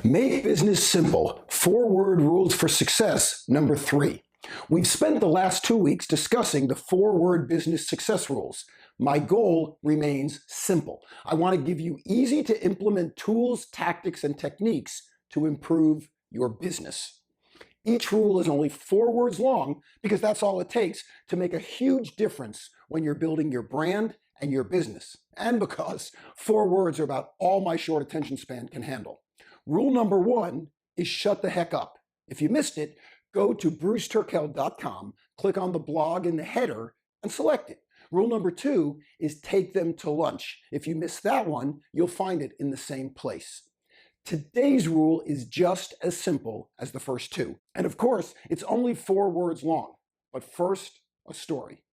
Make business simple. 4-word rules for success, number 3. We've spent the last 2 weeks discussing the 4-word business success rules. My goal remains simple. I want to give you easy to implement tools, tactics, and techniques to improve your business. Each rule is only 4 words long because that's all it takes to make a huge difference when you're building your brand and your business, and because 4 words are about all my short attention span can handle. Rule number 1 is shut the heck up. If you missed it, go to bruceturkel.com, click on the blog in the header, and select it. Rule number 2 is take them to lunch. If you missed that one, you'll find it in the same place. Today's rule is just as simple as the first 2. And of course, it's only 4 words long. But first, a story.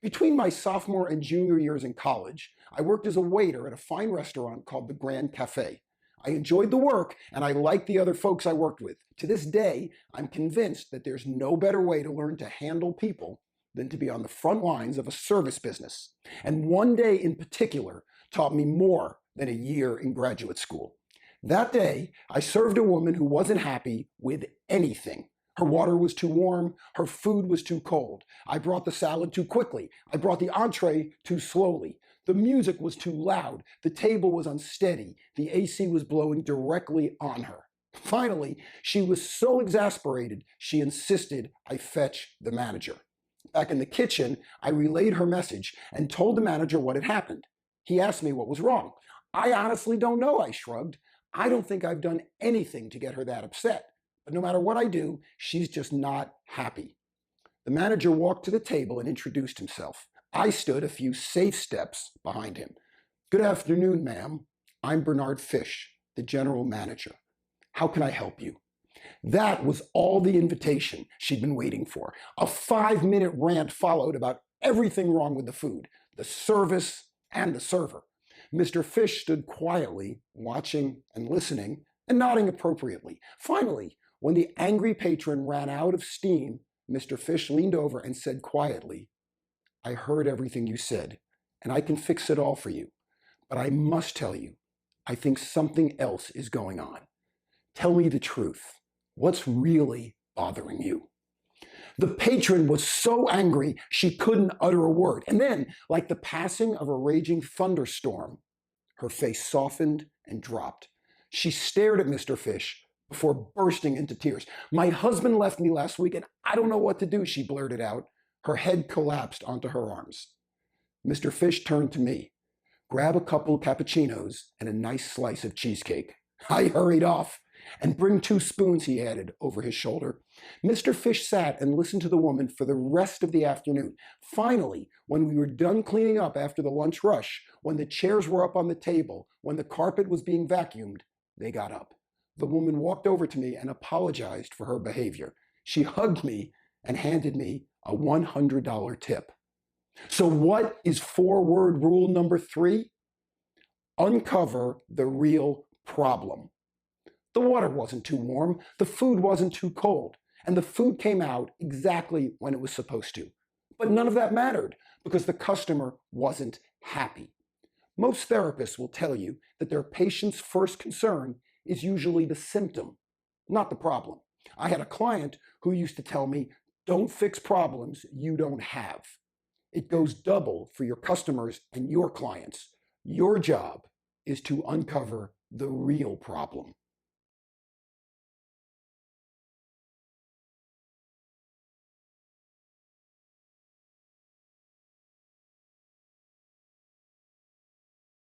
Between my sophomore and junior years in college, I worked as a waiter at a fine restaurant called the Grand Cafe. I enjoyed the work, and I liked the other folks I worked with. To this day, I'm convinced that there's no better way to learn to handle people than to be on the front lines of a service business. And one day in particular taught me more than a year in graduate school. That day, I served a woman who wasn't happy with anything. Her water was too warm, her food was too cold. I brought the salad too quickly. I brought the entree too slowly. The music was too loud. The table was unsteady. The AC was blowing directly on her. Finally, she was so exasperated, she insisted I fetch the manager. Back in the kitchen, I relayed her message and told the manager what had happened. He asked me what was wrong. I honestly don't know, I shrugged. I don't think I've done anything to get her that upset. But no matter what I do, she's just not happy. The manager walked to the table and introduced himself. I stood a few safe steps behind him. Good afternoon, ma'am. I'm Bernard Fish, the general manager. How can I help you? That was all the invitation she'd been waiting for. A 5-minute rant followed about everything wrong with the food, the service, and the server. Mr. Fish stood quietly, watching and listening, and nodding appropriately. Finally, when the angry patron ran out of steam, Mr. Fish leaned over and said quietly, I heard everything you said, and I can fix it all for you. But I must tell you, I think something else is going on. Tell me the truth. What's really bothering you? The patron was so angry she couldn't utter a word. And then, like the passing of a raging thunderstorm, her face softened and dropped. She stared at Mr. Fish before bursting into tears. My husband left me last week and I don't know what to do, she blurted out. Her head collapsed onto her arms. Mr. Fish turned to me. Grab a couple of cappuccinos and a nice slice of cheesecake. I hurried off. And bring 2 spoons, he added over his shoulder. Mr. Fish sat and listened to the woman for the rest of the afternoon. Finally, when we were done cleaning up after the lunch rush, when the chairs were up on the table, when the carpet was being vacuumed, they got up. The woman walked over to me and apologized for her behavior. She hugged me and handed me a $100 tip. So what is 4-word rule number 3? Uncover the real problem. The water wasn't too warm, the food wasn't too cold, and the food came out exactly when it was supposed to. But none of that mattered because the customer wasn't happy. Most therapists will tell you that their patient's first concern is usually the symptom, not the problem. I had a client who used to tell me, don't fix problems you don't have. It goes double for your customers and your clients. Your job is to uncover the real problem.